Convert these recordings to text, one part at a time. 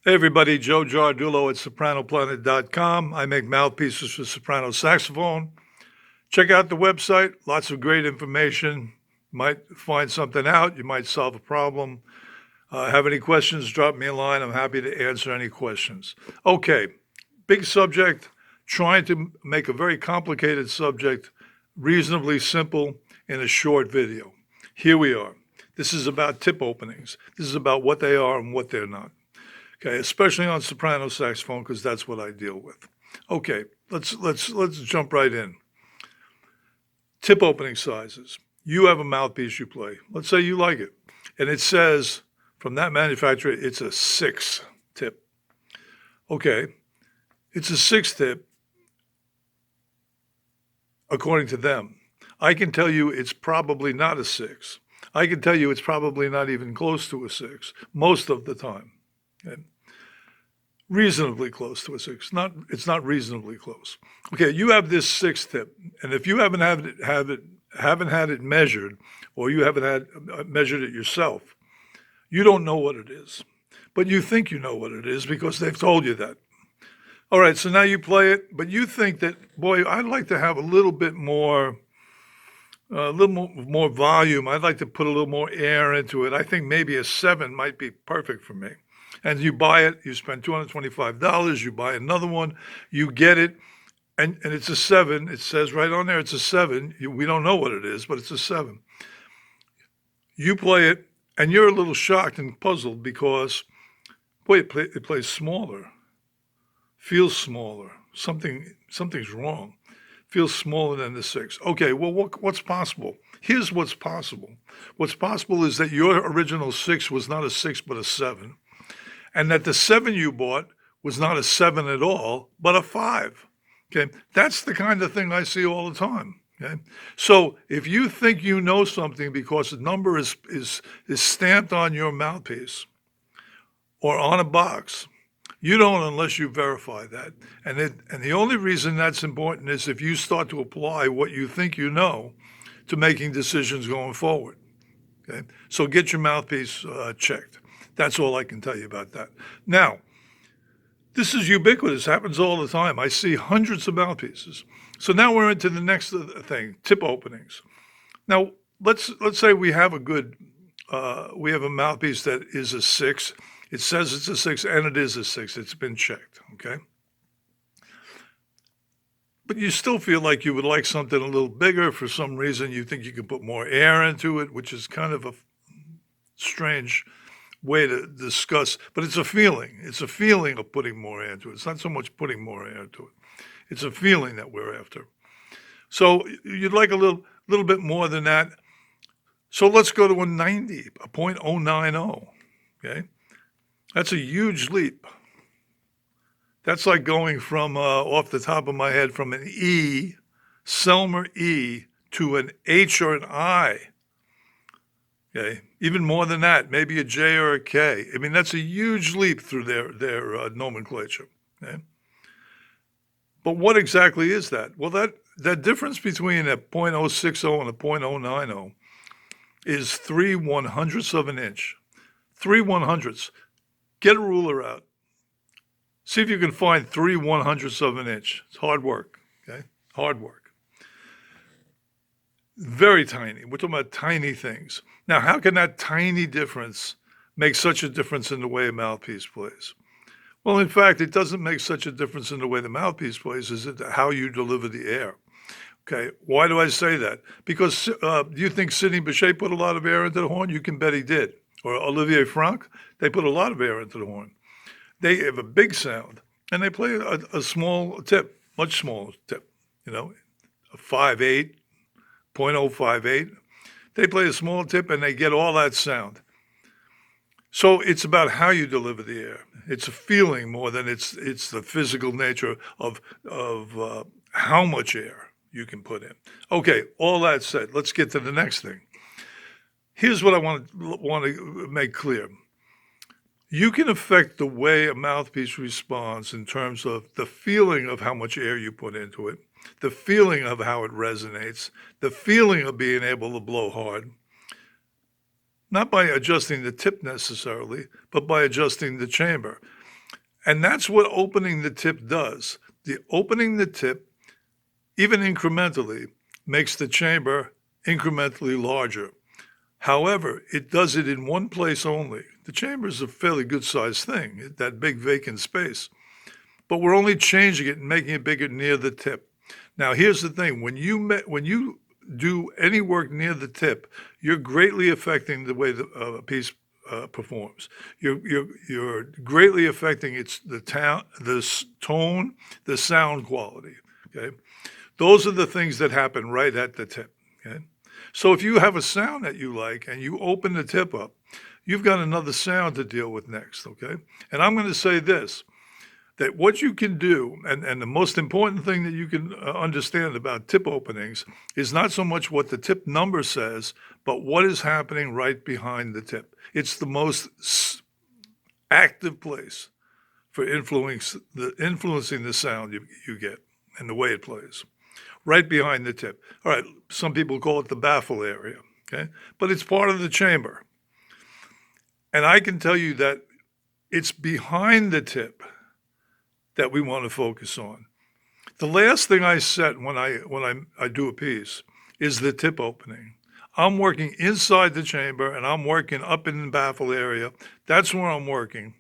Hey everybody, Joe Giardullo at SopranoPlanet.com. I make mouthpieces for soprano saxophone. Check out the website, lots of great information. Might find something out, you might solve a problem. Have any questions, drop me a line. I'm happy to answer any questions. Okay, big subject, trying to make a very complicated subject reasonably simple in a short video. Here we are. This is about tip openings. This is about what they are and what they're not. Okay, especially on soprano saxophone because that's what I deal with. Okay, let's jump right in. Tip opening sizes. You have a mouthpiece you play. Let's say you like it, and it says from that manufacturer it's a 6 tip. Okay, it's a 6 tip according to them. I can tell you it's probably not a 6. I can tell you it's probably not even close to a 6 most of the time. Okay? Reasonably close to a 6. It's not reasonably close. Okay, you have this 6 tip, and if you haven't had it measured, or you haven't measured it yourself, you don't know what it is. But you think you know what it is because they've told you that. All right, so now you play it, but you think that, boy, I'd like to have a little more volume. I'd like to put a little more air into it. I think maybe a 7 might be perfect for me. And you buy it, you spend $225, you buy another one, you get it, and it's a 7. It says right on there it's a 7. We don't know what it is, but it's a 7. You play it, and you're a little shocked and puzzled because, boy, it plays smaller, feels smaller. Something's wrong. Feels smaller than the 6. Okay, well, what's possible? Here's what's possible. What's possible is that your original 6 was not a 6 but a 7. And that the 7 you bought was not a 7 at all, but a 5. Okay, that's the kind of thing I see all the time. Okay, so if you think you know something because the number is stamped on your mouthpiece or on a box, you don't unless you verify that. And the only reason that's important is if you start to apply what you think you know to making decisions going forward. Okay, so get your mouthpiece checked. That's all I can tell you about that. Now, this is ubiquitous, happens all the time. I see hundreds of mouthpieces. So now we're into the next thing, tip openings. Now, let's say we have we have a mouthpiece that is a 6. It says it's a 6, and it is a 6. It's been checked, okay? But you still feel like you would like something a little bigger. For some reason, you think you can put more air into it, which is kind of a strange way to discuss, but it's a feeling. It's a feeling of putting more air into it. It's not so much putting more air into it. It's a feeling that we're after. So you'd like a little bit more than that. So let's go to a 90, a .090, okay? That's a huge leap. That's like going from, off the top of my head, from an E, Selmer E, to an H or an I. Okay, even more than that, maybe a J or a K. I mean, that's a huge leap through their nomenclature. Okay? But what exactly is that? Well, that difference between a .060 and a .090 is 3/100ths of an inch. 3/100ths. Get a ruler out. See if you can find 3/100ths of an inch. It's hard work. Okay, hard work. Very tiny. We're talking about tiny things. Now, how can that tiny difference make such a difference in the way a mouthpiece plays? Well, in fact, it doesn't make such a difference in the way the mouthpiece plays, is it how you deliver the air. Okay, why do I say that? Because do you think Sidney Bechet put a lot of air into the horn? You can bet he did. Or Olivier Franck, they put a lot of air into the horn. They have a big sound, and they play a small tip, much smaller tip, a 5/8, .058. They play a small tip and they get all that sound. So it's about how you deliver the air. It's a feeling more than it's the physical nature of how much air you can put in. Okay, all that said, let's get to the next thing. Here's what I want to make clear. You can affect the way a mouthpiece responds in terms of the feeling of how much air you put into it, the feeling of how it resonates, the feeling of being able to blow hard, not by adjusting the tip necessarily, but by adjusting the chamber. And that's what opening the tip does. The opening the tip, even incrementally, makes the chamber incrementally larger. However, it does it in one place only. The chamber is a fairly good-sized thing, that big vacant space. But we're only changing it and making it bigger near the tip. Now, here's the thing. When you do any work near the tip, you're greatly affecting the way the piece performs. You're greatly affecting the tone, the sound quality. Okay, those are the things that happen right at the tip. Okay, so if you have a sound that you like and you open the tip up, you've got another sound to deal with next. Okay, and I'm going to say this. That what you can do, and the most important thing that you can understand about tip openings is not so much what the tip number says, but what is happening right behind the tip. It's the most active place for influencing the sound you get and the way it plays, right behind the tip. All right, some people call it the baffle area, okay? But it's part of the chamber. And I can tell you that it's behind the tip that we want to focus on. The last thing I set when I do a piece is the tip opening. I'm working inside the chamber and I'm working up in the baffle area. That's where I'm working.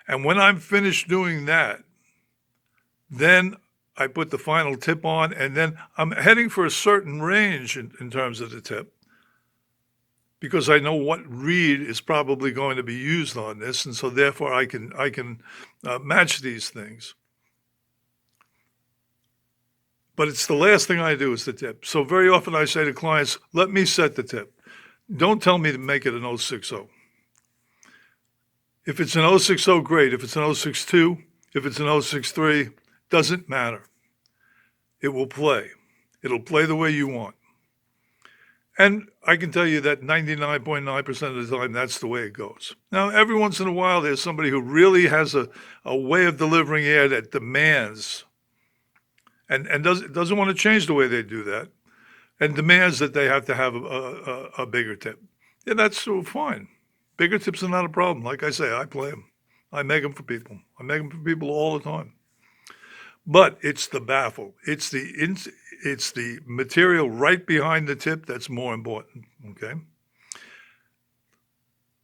And when I'm finished doing that, then I put the final tip on, and then I'm heading for a certain range in terms of the tip, because I know what reed is probably going to be used on this, and so therefore I can match these things. But it's the last thing I do is the tip. So very often I say to clients, let me set the tip. Don't tell me to make it an 060. If it's an 060, great. If it's an 062, if it's an 063, doesn't matter. It will play. It'll play the way you want. And I can tell you that 99.9% of the time, that's the way it goes. Now, every once in a while, there's somebody who really has a way of delivering air that demands and doesn't want to change the way they do that, and demands that they have to have a bigger tip. Yeah, that's so fine. Bigger tips are not a problem. Like I say, I play them. I make them for people. I make them for people all the time. But it's the baffle. It's the material right behind the tip that's more important, okay?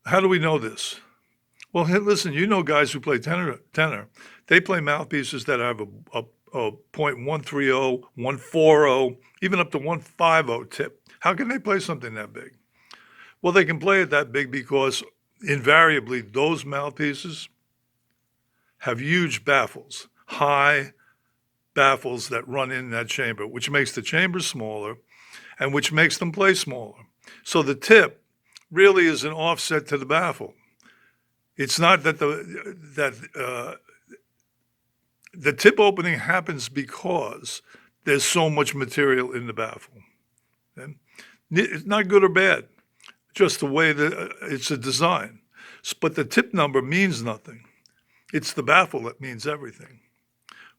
How do we know this? Well, hey, listen, you know guys who play tenor. They play mouthpieces that have a .130, 140, even up to 150 tip. How can they play something that big? Well, they can play it that big because invariably those mouthpieces have huge baffles, high baffles that run in that chamber, which makes the chamber smaller and which makes them play smaller. So the tip really is an offset to the baffle. It's not that the tip opening happens because there's so much material in the baffle. And it's not good or bad, just the way that it's a design. But the tip number means nothing. It's the baffle that means everything.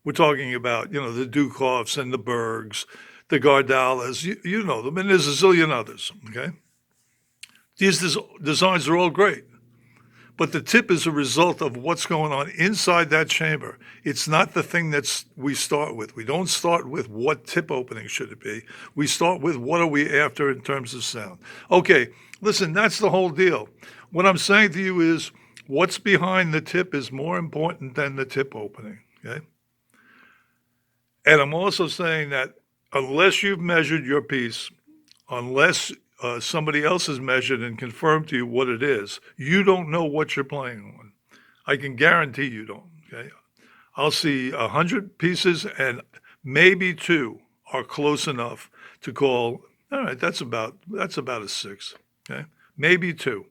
We're talking about, the Dukoffs and the Bergs, the Giardullos, you know them, and there's a zillion others, okay? These designs are all great, but the tip is a result of what's going on inside that chamber. It's not the thing we start with. We don't start with what tip opening should it be. We start with what are we after in terms of sound. Okay, listen, that's the whole deal. What I'm saying to you is what's behind the tip is more important than the tip opening, okay? And I'm also saying that unless you've measured your piece, unless somebody else has measured and confirmed to you what it is, you don't know what you're playing on. I can guarantee you don't, okay? I'll see 100 pieces and maybe 2 are close enough to call, all right, that's about a 6, okay? Maybe 2.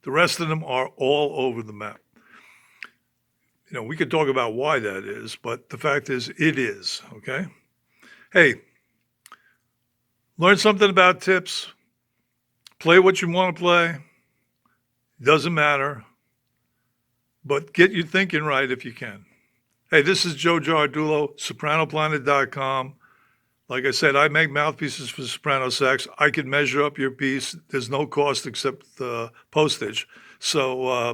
The rest of them are all over the map. We could talk about why that is, but the fact is it is, okay? Hey, learn something about tips. Play what you want to play. Doesn't matter. But get your thinking right if you can. Hey, this is Joe Giardullo, SopranoPlanet.com. Like I said, I make mouthpieces for soprano sax. I can measure up your piece. There's no cost except postage. So,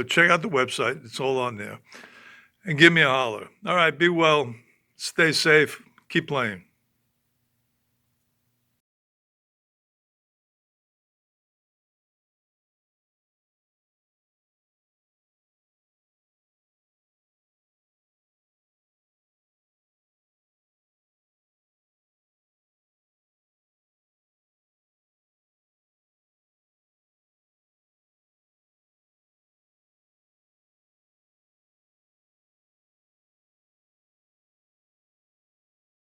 check out the website. It's all on there. and give me a holler. All right, be well, stay safe, keep playing.